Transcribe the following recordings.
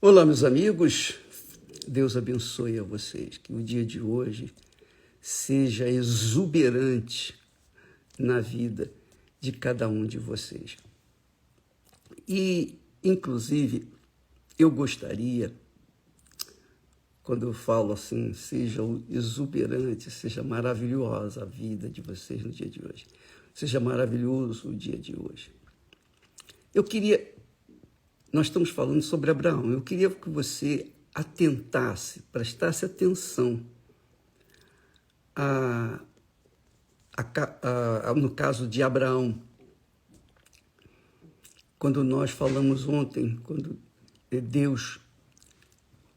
Olá, meus amigos. Deus abençoe a vocês. Que o dia de hoje seja exuberante na vida de cada um de vocês. E, inclusive, eu gostaria, quando eu falo assim, seja exuberante, seja maravilhosa a vida de vocês no dia de hoje. Seja maravilhoso o dia de hoje. Nós estamos falando sobre Abraão. Eu queria que você atentasse, prestasse atenção no caso de Abraão. Quando nós falamos ontem, quando Deus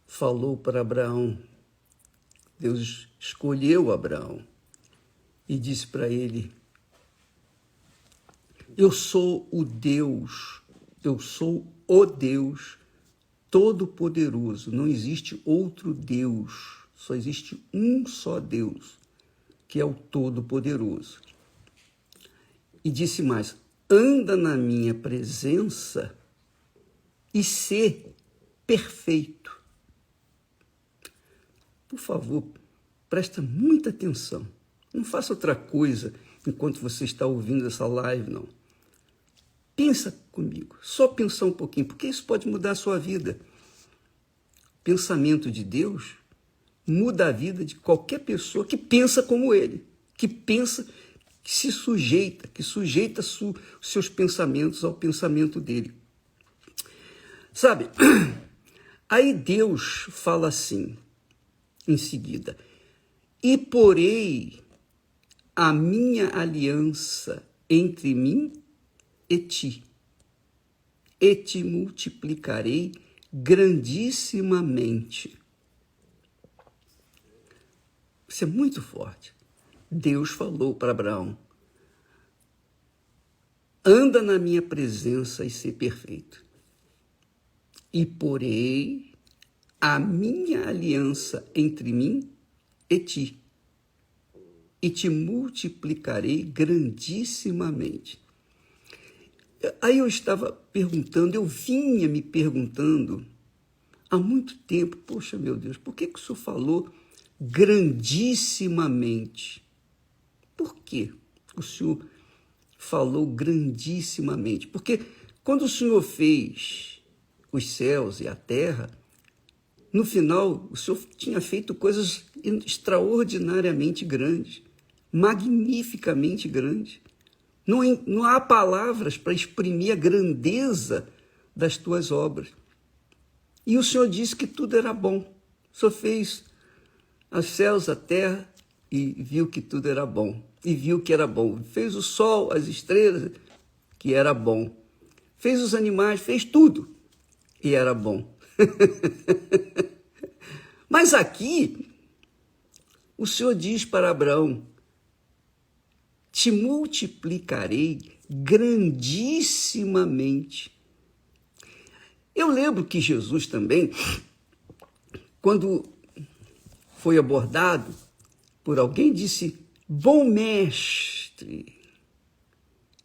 falou para Abraão, Deus escolheu Abraão e disse para ele: eu sou o Deus Todo-Poderoso. Não existe outro Deus, só existe um só Deus, que é o Todo-Poderoso. E disse mais: anda na minha presença e sê perfeito. Por favor, presta muita atenção. Não faça outra coisa enquanto você está ouvindo essa live, não. Pensa comigo, só pensar um pouquinho, porque isso pode mudar a sua vida. Pensamento de Deus muda a vida de qualquer pessoa que pensa como ele, que pensa, que sujeita seus pensamentos ao pensamento dele. Sabe, aí Deus fala assim, em seguida: e porei a minha aliança entre mim e ti, e te multiplicarei grandissimamente. Isso é muito forte. Deus falou para Abraão: anda na minha presença e ser perfeito. E porei a minha aliança entre mim e ti, e te multiplicarei grandissimamente. Aí eu estava perguntando, eu vinha me perguntando há muito tempo: poxa, meu Deus, por que o Senhor falou grandissimamente? Por que o Senhor falou grandissimamente? Porque quando o Senhor fez os céus e a terra, no final o Senhor tinha feito coisas extraordinariamente grandes, magnificamente grandes. Não há palavras para exprimir a grandeza das tuas obras. E o Senhor disse que tudo era bom. O Senhor fez os céus, a terra, e viu que tudo era bom. E viu que era bom. Fez o sol, as estrelas, que era bom. Fez os animais, fez tudo, e era bom. Mas aqui, o Senhor diz para Abraão: te multiplicarei grandissimamente. Eu lembro que Jesus também, quando foi abordado por alguém, disse: bom mestre.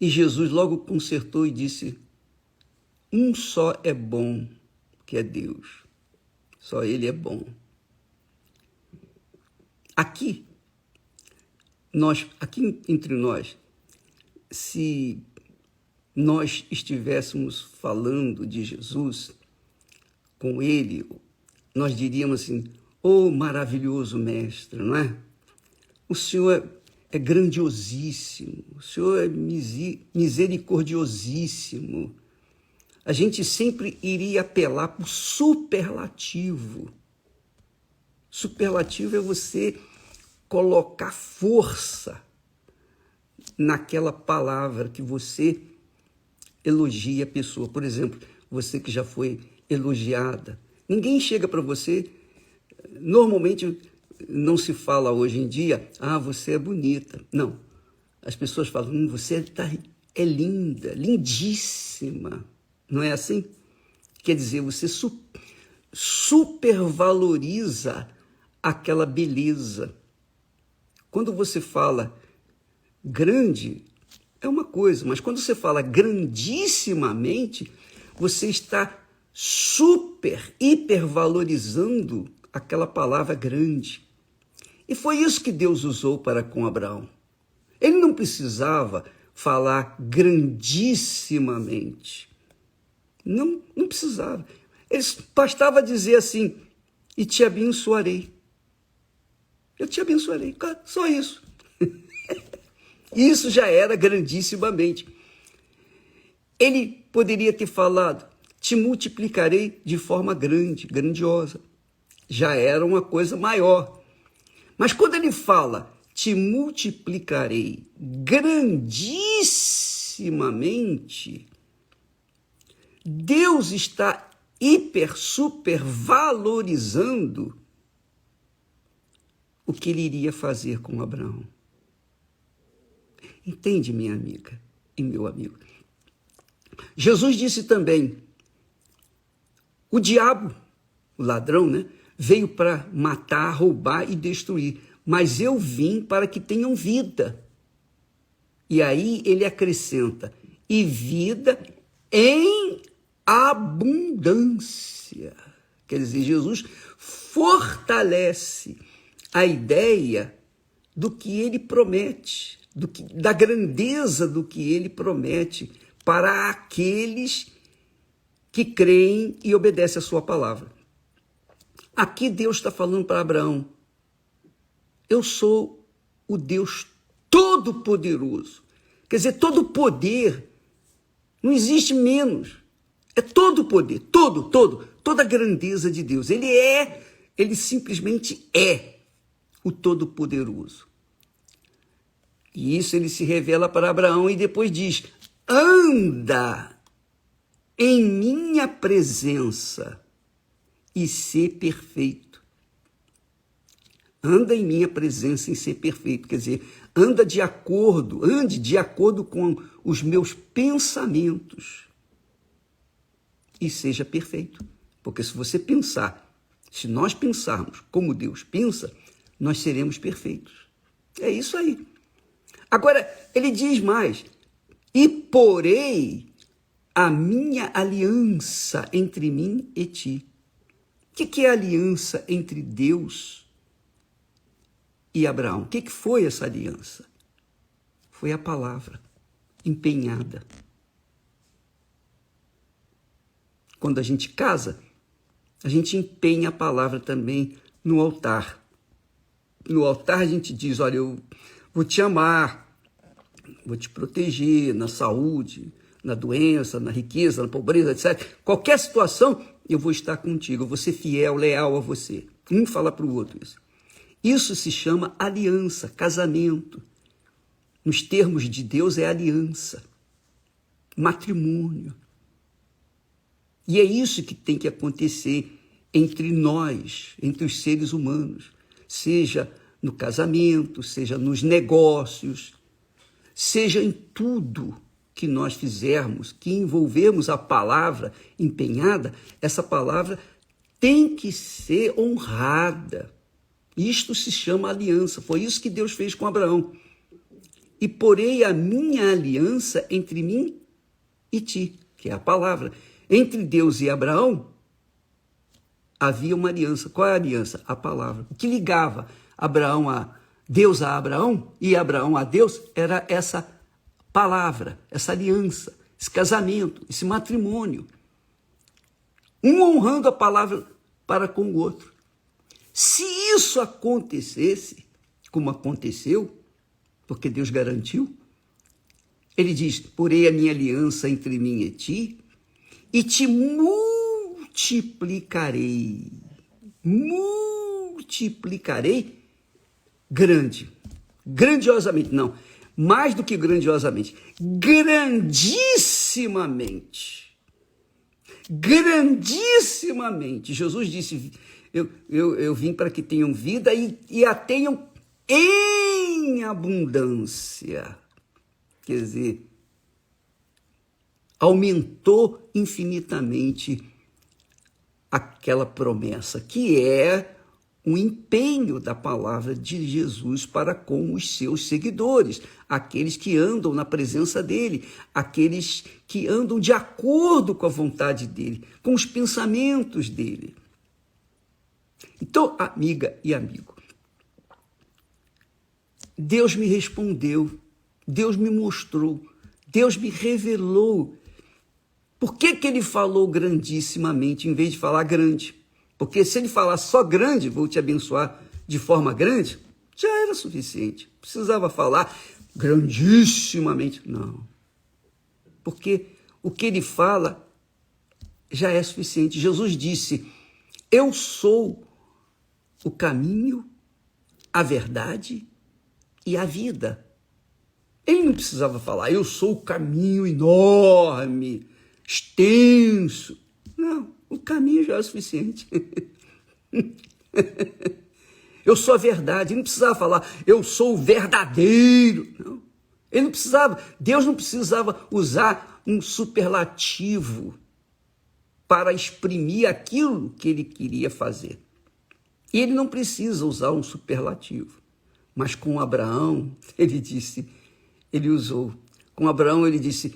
E Jesus logo consertou e disse: um só é bom, que é Deus. Só Ele é bom. Aqui entre nós, se nós estivéssemos falando de Jesus com ele, nós diríamos assim: oh, maravilhoso mestre, não é? O Senhor é grandiosíssimo, o Senhor é misericordiosíssimo. A gente sempre iria apelar para o superlativo. Superlativo é você colocar força naquela palavra que você elogia a pessoa. Por exemplo, você que já foi elogiada. Ninguém chega para você, normalmente não se fala hoje em dia: ah, você é bonita. Não, as pessoas falam: você é linda, lindíssima. Não é assim? Quer dizer, você supervaloriza aquela beleza. Quando você fala grande, é uma coisa, mas quando você fala grandissimamente, você está super, hipervalorizando aquela palavra grande. E foi isso que Deus usou para com Abraão. Ele não precisava falar grandissimamente. Não precisava. Ele bastava dizer assim, e te abençoarei. Eu te abençoarei. Só isso. Isso já era grandissimamente. Ele poderia ter falado, te multiplicarei de forma grande, grandiosa. Já era uma coisa maior. Mas quando ele fala, te multiplicarei grandissimamente, Deus está hiper, super valorizando o que ele iria fazer com Abraão. Entende, minha amiga e meu amigo? Jesus disse também, o diabo, o ladrão, né, veio para matar, roubar e destruir, mas eu vim para que tenham vida. E aí ele acrescenta, e vida em abundância. Quer dizer, Jesus fortalece a ideia do que ele promete, da grandeza do que ele promete para aqueles que creem e obedecem a sua palavra. Aqui Deus está falando para Abraão, eu sou o Deus Todo-Poderoso. Quer dizer, todo poder, não existe menos. É todo poder, toda a grandeza de Deus. Ele simplesmente é o Todo-Poderoso. E isso ele se revela para Abraão e depois diz, anda em minha presença e ser perfeito. Anda em minha presença e ser perfeito. Quer dizer, ande de acordo com os meus pensamentos e seja perfeito. Porque se nós pensarmos como Deus pensa, nós seremos perfeitos. É isso aí. Agora, ele diz mais, e porei a minha aliança entre mim e ti. O que é a aliança entre Deus e Abraão? O que foi essa aliança? Foi a palavra empenhada. Quando a gente casa, a gente empenha a palavra também no altar. No altar a gente diz, olha, eu vou te amar, vou te proteger na saúde, na doença, na riqueza, na pobreza, etc. Qualquer situação, eu vou estar contigo, eu vou ser fiel, leal a você. Um fala para o outro isso. Isso se chama aliança, casamento. Nos termos de Deus é aliança, matrimônio. E é isso que tem que acontecer entre nós, entre os seres humanos, seja no casamento, seja nos negócios, seja em tudo que nós fizermos, que envolvermos a palavra empenhada, essa palavra tem que ser honrada. Isto se chama aliança. Foi isso que Deus fez com Abraão. E porei a minha aliança entre mim e ti, que é a palavra. Entre Deus e Abraão, havia uma aliança. Qual é a aliança? A palavra. O que ligava Deus a Abraão e Abraão a Deus era essa palavra, essa aliança, esse casamento, esse matrimônio. Um honrando a palavra para com o outro. Se isso acontecesse, como aconteceu, porque Deus garantiu, ele diz, porei a minha aliança entre mim e te multiplicarei. Multiplicarei grandiosamente, não, mais do que grandiosamente, grandissimamente. Grandissimamente. Jesus disse, eu vim para que tenham vida e a tenham em abundância. Quer dizer, aumentou infinitamente aquela promessa, que é um empenho da palavra de Jesus para com os seus seguidores, aqueles que andam na presença dele, aqueles que andam de acordo com a vontade dele, com os pensamentos dele. Então, amiga e amigo, Deus me respondeu, Deus me mostrou, Deus me revelou. Por que ele falou grandissimamente em vez de falar grande? Porque se ele falar só grande, vou te abençoar de forma grande, já era suficiente. Precisava falar grandissimamente. Não. Porque o que ele fala já é suficiente. Jesus disse, eu sou o caminho, a verdade e a vida. Ele não precisava falar, eu sou o caminho enorme, extenso. Não, o caminho já é suficiente. Eu sou a verdade. Ele não precisava falar, eu sou o verdadeiro. Não. Ele não precisava, Deus não precisava usar um superlativo para exprimir aquilo que ele queria fazer. E ele não precisa usar um superlativo. Mas com Abraão, ele usou. Com Abraão, ele disse,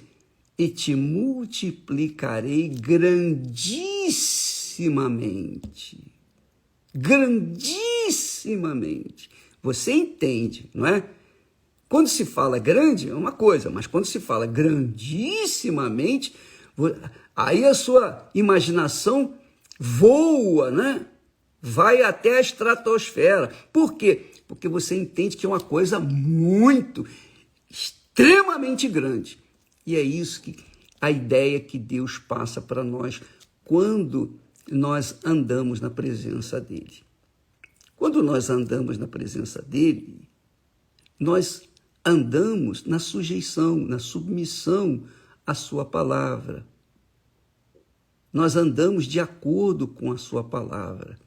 e te multiplicarei grandissimamente. Grandissimamente. Você entende, não é? Quando se fala grande, é uma coisa, mas quando se fala grandissimamente, aí a sua imaginação voa, né? Vai até a estratosfera. Por quê? Porque você entende que é uma coisa muito, extremamente grande. E é isso que a ideia que Deus passa para nós quando nós andamos na presença dele. Quando nós andamos na presença dele, nós andamos na sujeição, na submissão à sua palavra. Nós andamos de acordo com a sua palavra,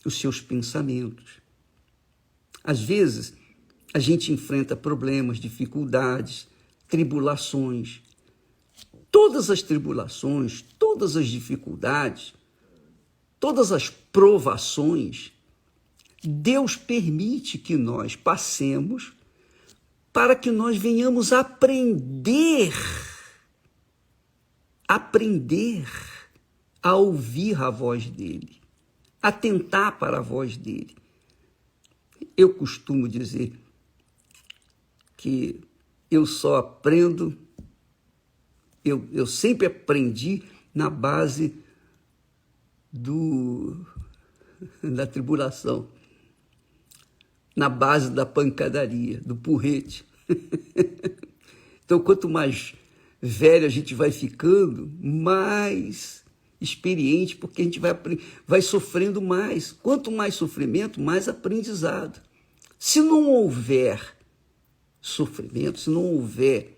os seus pensamentos. Às vezes, a gente enfrenta problemas, dificuldades, tribulações. Todas as tribulações, todas as dificuldades, todas as provações, Deus permite que nós passemos para que nós venhamos aprender a ouvir a voz dele, atentar para a voz dele. Eu costumo dizer que eu só aprendo, eu sempre aprendi na base da tribulação, na base da pancadaria, do porrete. Então, quanto mais velho a gente vai ficando, mais experiente, porque a gente vai sofrendo mais. Quanto mais sofrimento, mais aprendizado. Se não houver sofrimento, se não houver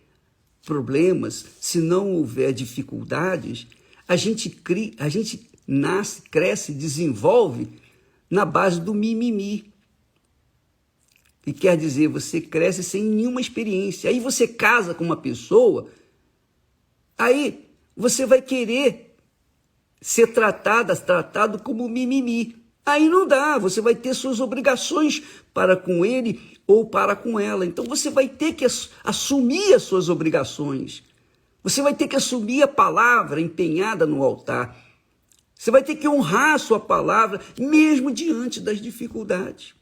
problemas, se não houver dificuldades, a gente nasce, cresce, desenvolve na base do mimimi. E quer dizer, você cresce sem nenhuma experiência. Aí você casa com uma pessoa, aí você vai querer ser tratado como mimimi. Aí não dá, você vai ter suas obrigações para com ele ou para com ela. Então você vai ter que assumir as suas obrigações. Você vai ter que assumir a palavra empenhada no altar. Você vai ter que honrar a sua palavra, mesmo diante das dificuldades.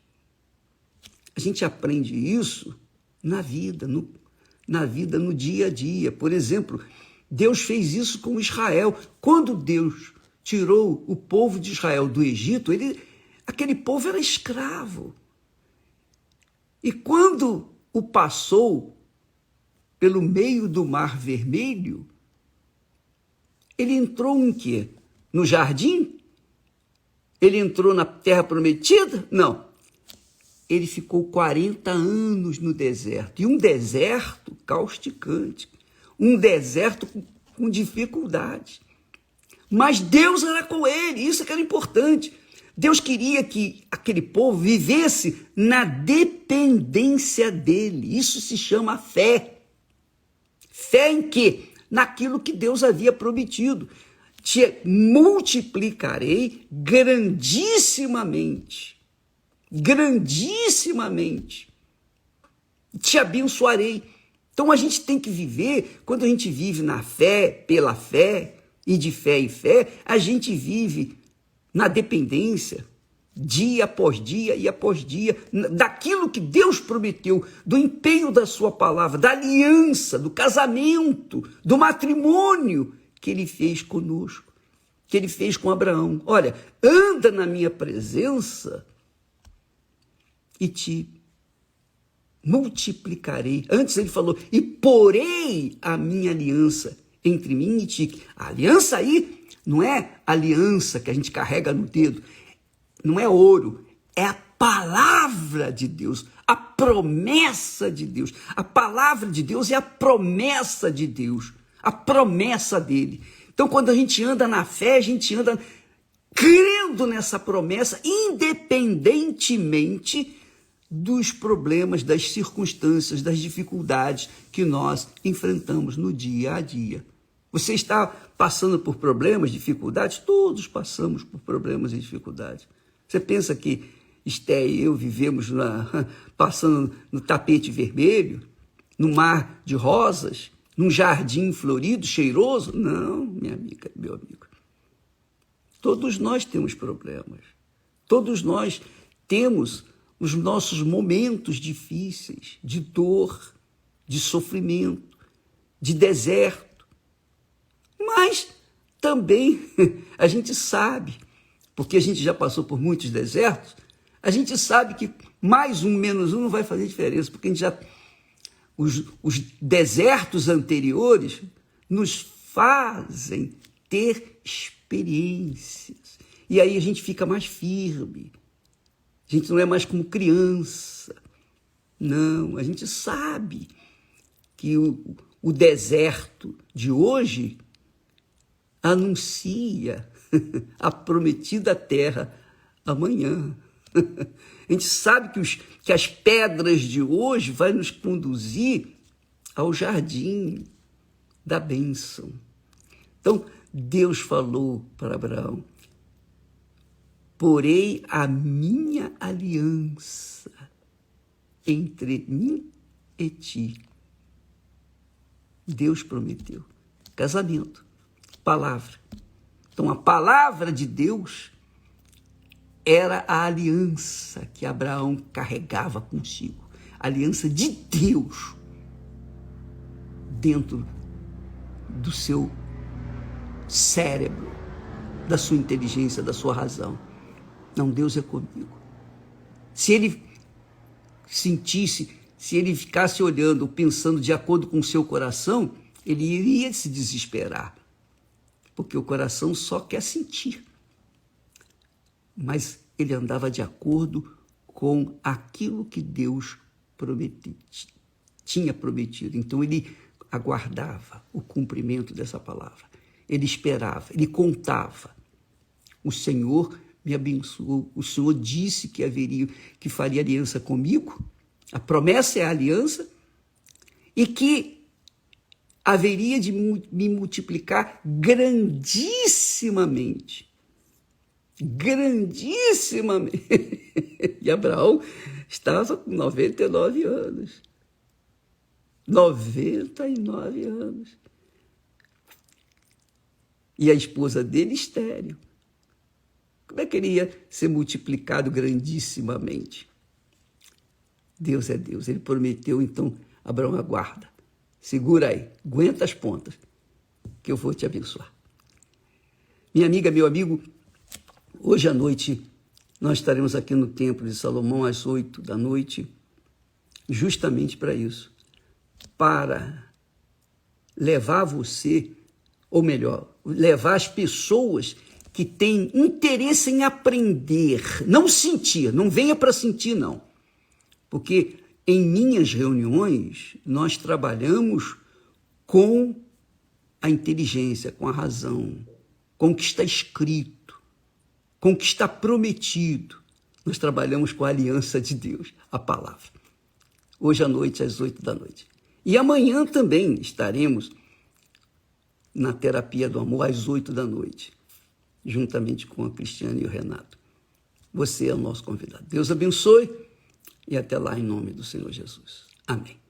A gente aprende isso na vida, no dia a dia. Por exemplo, Deus fez isso com Israel. Quando Deus tirou o povo de Israel do Egito, aquele povo era escravo. E quando o passou pelo meio do Mar Vermelho, ele entrou em quê? No jardim? Ele entrou na Terra Prometida? Não. Ele ficou 40 anos no deserto. E um deserto causticante. Um deserto com dificuldades. Mas Deus era com ele, isso que era importante. Deus queria que aquele povo vivesse na dependência dele. Isso se chama fé. Fé em quê? Naquilo que Deus havia prometido. Te multiplicarei grandissimamente. grandissimamente. Te abençoarei. Então a gente tem que viver, quando a gente vive na fé, pela fé, e de fé em fé, a gente vive na dependência, dia após dia e após dia, daquilo que Deus prometeu, do empenho da sua palavra, da aliança, do casamento, do matrimônio que ele fez conosco, que ele fez com Abraão. Olha, anda na minha presença e te multiplicarei. Antes ele falou, e porei a minha aliança entre mim e ti. A aliança aí não é aliança que a gente carrega no dedo, não é ouro, é a palavra de Deus, a promessa de Deus. A palavra de Deus é a promessa de Deus, a promessa dele. Então, quando a gente anda na fé, a gente anda crendo nessa promessa, independentemente dos problemas, das circunstâncias, das dificuldades que nós enfrentamos no dia a dia. Você está passando por problemas, dificuldades? Todos passamos por problemas e dificuldades. Você pensa que Esté e eu vivemos passando no tapete vermelho, no mar de rosas, num jardim florido, cheiroso? Não, minha amiga, meu amigo. Todos nós temos problemas. Todos nós temos os nossos momentos difíceis, de dor, de sofrimento, de deserto. Mas também a gente sabe, porque a gente já passou por muitos desertos, a gente sabe que mais um, menos um não vai fazer diferença, porque a gente já, os desertos anteriores nos fazem ter experiências. E aí a gente fica mais firme. A gente não é mais como criança. Não, a gente sabe que o deserto de hoje anuncia a prometida terra amanhã. A gente sabe que as pedras de hoje vão nos conduzir ao jardim da bênção. Então, Deus falou para Abraão, porei a minha aliança entre mim e ti. Deus prometeu. Casamento. Palavra. Então, a palavra de Deus era a aliança que Abraão carregava consigo. A aliança de Deus dentro do seu cérebro, da sua inteligência, da sua razão. Não, Deus é comigo. Se ele sentisse, se ele ficasse olhando, pensando de acordo com o seu coração, ele iria se desesperar. Porque o coração só quer sentir. Mas ele andava de acordo com aquilo que Deus tinha prometido. Então ele aguardava o cumprimento dessa palavra. Ele esperava, ele contava. O Senhor me abençoou. O Senhor disse que faria aliança comigo. A promessa é a aliança. E que haveria de me multiplicar grandissimamente. Grandissimamente. E Abraão estava com 99 anos. 99 anos. E a esposa dele estéril. Como é que ele ia ser multiplicado grandissimamente? Deus é Deus. Ele prometeu, então, Abraão, aguarda. Segura aí, aguenta as pontas, que eu vou te abençoar. Minha amiga, meu amigo, hoje à noite nós estaremos aqui no Templo de Salomão às 8 da noite, justamente para isso, para levar você, ou melhor, levar as pessoas que têm interesse em aprender, não sentir, não venha para sentir não, porque em minhas reuniões, nós trabalhamos com a inteligência, com a razão, com o que está escrito, com o que está prometido. Nós trabalhamos com a aliança de Deus, a palavra. Hoje à noite, às 8 da noite. E amanhã também estaremos na terapia do amor, às 8 da noite, juntamente com a Cristiane e o Renato. você é o nosso convidado. Deus abençoe e até lá em nome do Senhor Jesus. Amém.